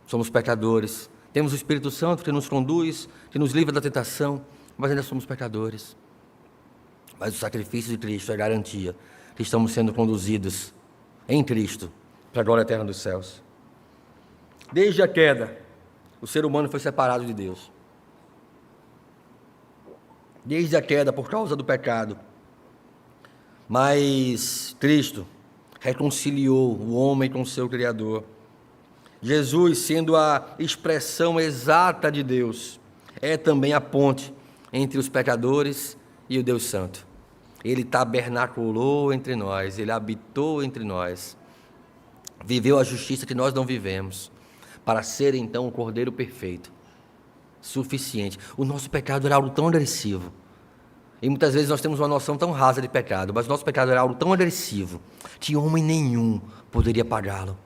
Somos pecadores, temos o Espírito Santo que nos conduz, que nos livra da tentação, mas ainda somos pecadores. Mas o sacrifício de Cristo é garantia que estamos sendo conduzidos em Cristo para a glória eterna dos céus. Desde a queda, o ser humano foi separado de Deus. Desde a queda, por causa do pecado. Mas Cristo reconciliou o homem com o seu Criador. Jesus, sendo a expressão exata de Deus, é também a ponte entre os pecadores e o Deus Santo. Ele tabernaculou entre nós, ele habitou entre nós, viveu a justiça que nós não vivemos, para ser então o Cordeiro perfeito, suficiente. O nosso pecado era algo tão agressivo, e muitas vezes nós temos uma noção tão rasa de pecado, mas o nosso pecado era algo tão agressivo, que homem nenhum poderia pagá-lo.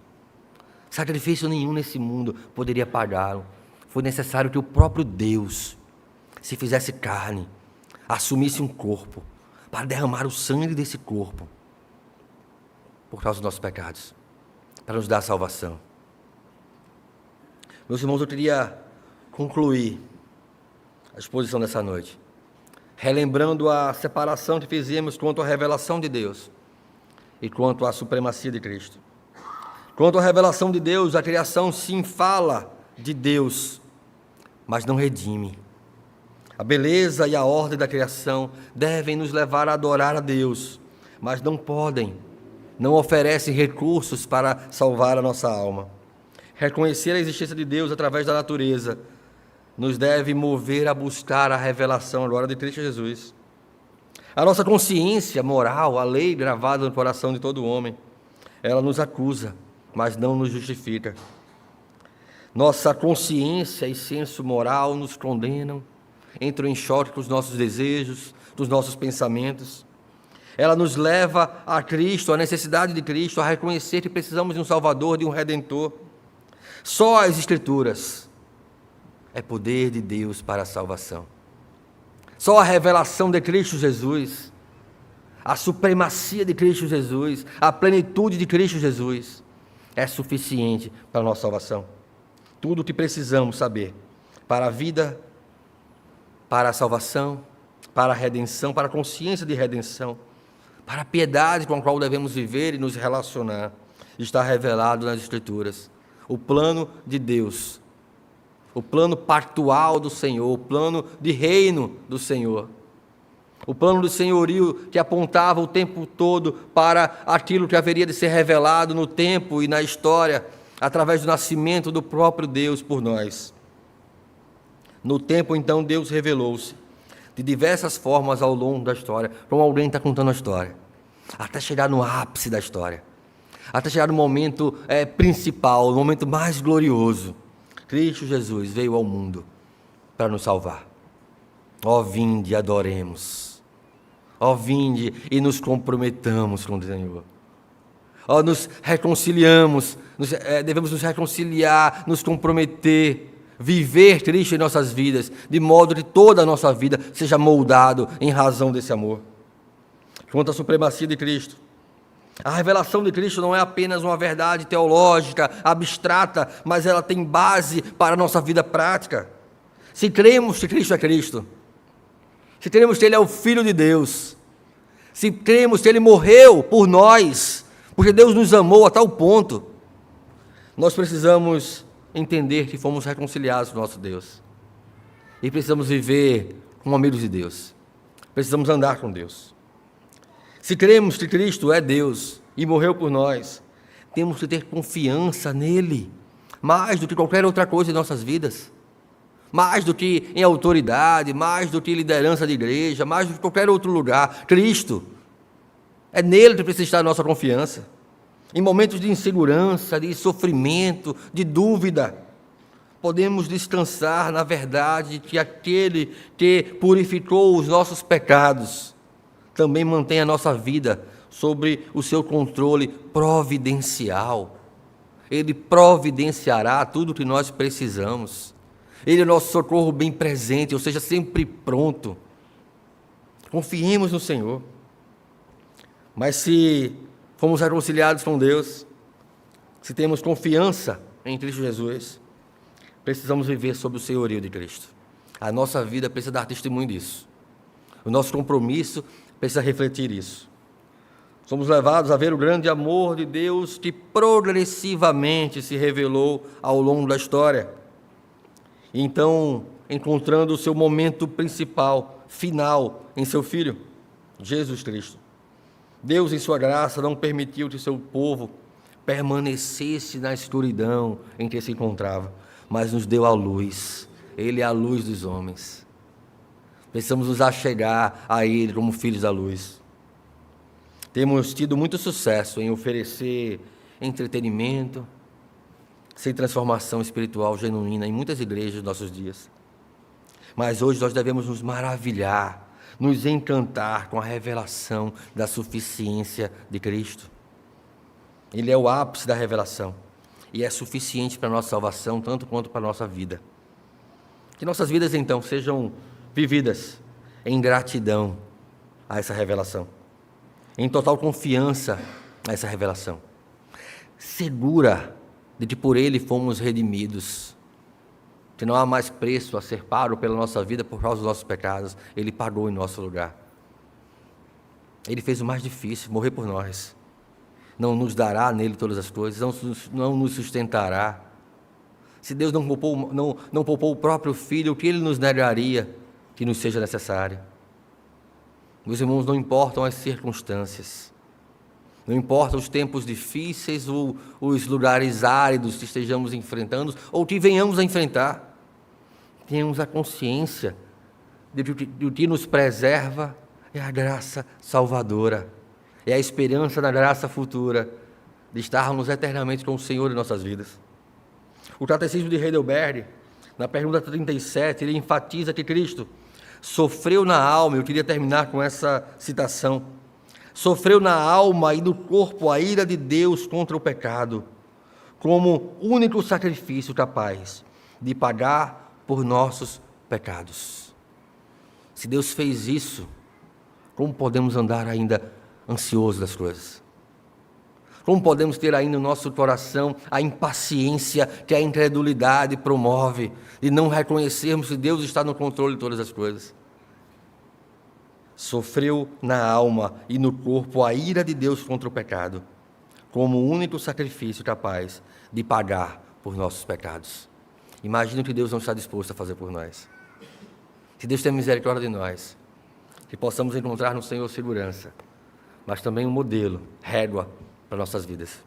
Sacrifício nenhum nesse mundo poderia pagá-lo. Foi necessário que o próprio Deus se fizesse carne, assumisse um corpo, para derramar o sangue desse corpo, por causa dos nossos pecados, para nos dar a salvação. Meus irmãos, eu queria concluir a exposição dessa noite, relembrando a separação que fizemos quanto à revelação de Deus e quanto à supremacia de Cristo. Quanto à revelação de Deus, a criação sim fala de Deus, mas não redime. A beleza e a ordem da criação devem nos levar a adorar a Deus, mas não podem, não oferecem recursos para salvar a nossa alma. Reconhecer a existência de Deus através da natureza nos deve mover a buscar a revelação agora de Cristo Jesus. A nossa consciência moral, a lei gravada no coração de todo homem, ela nos acusa, mas não nos justifica. Nossa consciência e senso moral nos condenam, entram em choque com os nossos desejos, dos nossos pensamentos. Ela nos leva a Cristo, a necessidade de Cristo, a reconhecer que precisamos de um Salvador, de um Redentor. Só as Escrituras é poder de Deus para a salvação. Só a revelação de Cristo Jesus, a supremacia de Cristo Jesus, a plenitude de Cristo Jesus é suficiente para a nossa salvação. Tudo o que precisamos saber para a vida, para a salvação, para a redenção, para a consciência de redenção, para a piedade com a qual devemos viver e nos relacionar, está revelado nas Escrituras. O plano de Deus, o plano pactual do Senhor, o plano de reino do Senhor, o plano do senhorio que apontava o tempo todo para aquilo que haveria de ser revelado no tempo e na história, através do nascimento do próprio Deus por nós. No tempo, então, Deus revelou-se de diversas formas ao longo da história, como alguém está contando a história, até chegar no ápice da história, até chegar no momento principal, no momento mais glorioso. Cristo Jesus veio ao mundo para nos salvar. Ó, vinde, adoremos. Ó, vinde e nos comprometamos com o Senhor. Ó, nos reconciliamos, devemos nos reconciliar, nos comprometer, viver Cristo em nossas vidas, de modo que toda a nossa vida seja moldado em razão desse amor. Quanto à supremacia de Cristo, a revelação de Cristo não é apenas uma verdade teológica, abstrata, mas ela tem base para a nossa vida prática. Se cremos que Cristo é Cristo, se cremos que Ele é o Filho de Deus, se cremos que Ele morreu por nós, porque Deus nos amou a tal ponto, nós precisamos entender que fomos reconciliados com nosso Deus. E precisamos viver como amigos de Deus. Precisamos andar com Deus. Se cremos que Cristo é Deus e morreu por nós, temos que ter confiança nele, mais do que qualquer outra coisa em nossas vidas. Mais do que em autoridade, mais do que liderança de igreja, mais do que qualquer outro lugar. Cristo. É nele que precisa estar a nossa confiança. Em momentos de insegurança, de sofrimento, de dúvida, podemos descansar na verdade de que aquele que purificou os nossos pecados também mantém a nossa vida sobre o seu controle providencial. Ele providenciará tudo o que nós precisamos. Ele é o nosso socorro bem presente, ou seja, sempre pronto. Confiemos no Senhor. Mas se fomos reconciliados com Deus, se temos confiança em Cristo Jesus, precisamos viver sob o senhorio de Cristo. A nossa vida precisa dar testemunho disso. O nosso compromisso precisa refletir isso. Somos levados a ver o grande amor de Deus que progressivamente se revelou ao longo da história. E então, encontrando o seu momento principal, final, em seu Filho, Jesus Cristo. Deus, em sua graça, não permitiu que seu povo permanecesse na escuridão em que se encontrava, mas nos deu a luz. Ele é a luz dos homens. Precisamos nos achegar a Ele como filhos da luz. Temos tido muito sucesso em oferecer entretenimento, sem transformação espiritual genuína em muitas igrejas dos nossos dias. Mas hoje nós devemos nos maravilhar, nos encantar com a revelação da suficiência de Cristo. Ele é o ápice da revelação e é suficiente para a nossa salvação, tanto quanto para a nossa vida. Que nossas vidas, então, sejam vividas em gratidão a essa revelação, em total confiança a essa revelação, segura de que por Ele fomos redimidos, que não há mais preço a ser pago pela nossa vida por causa dos nossos pecados. Ele pagou em nosso lugar. Ele fez o mais difícil, morrer por nós. Não nos dará nele todas as coisas, não nos sustentará. Se Deus não poupou o próprio Filho, o que Ele nos negaria que nos seja necessário? Meus irmãos, não importam as circunstâncias, não importa os tempos difíceis ou os lugares áridos que estejamos enfrentando ou que venhamos a enfrentar. tenhamos a consciência de que o que nos preserva é a graça salvadora, é a esperança da graça futura, de estarmos eternamente com o Senhor em nossas vidas. O Catecismo de Heidelberg, na pergunta 37, ele enfatiza que Cristo sofreu na alma, eu queria terminar com essa citação, sofreu na alma e no corpo a ira de Deus contra o pecado, como único sacrifício capaz de pagar por nossos pecados. Se Deus fez isso, como podemos andar ainda ansiosos das coisas? Como podemos ter ainda no nosso coração a impaciência que a incredulidade promove, de não reconhecermos que Deus está no controle de todas as coisas? Sofreu na alma e no corpo a ira de Deus contra o pecado, como o único sacrifício capaz de pagar por nossos pecados. Imagina o que Deus não está disposto a fazer por nós. Que Deus tenha misericórdia de nós, que possamos encontrar no Senhor segurança, mas também um modelo, régua para nossas vidas.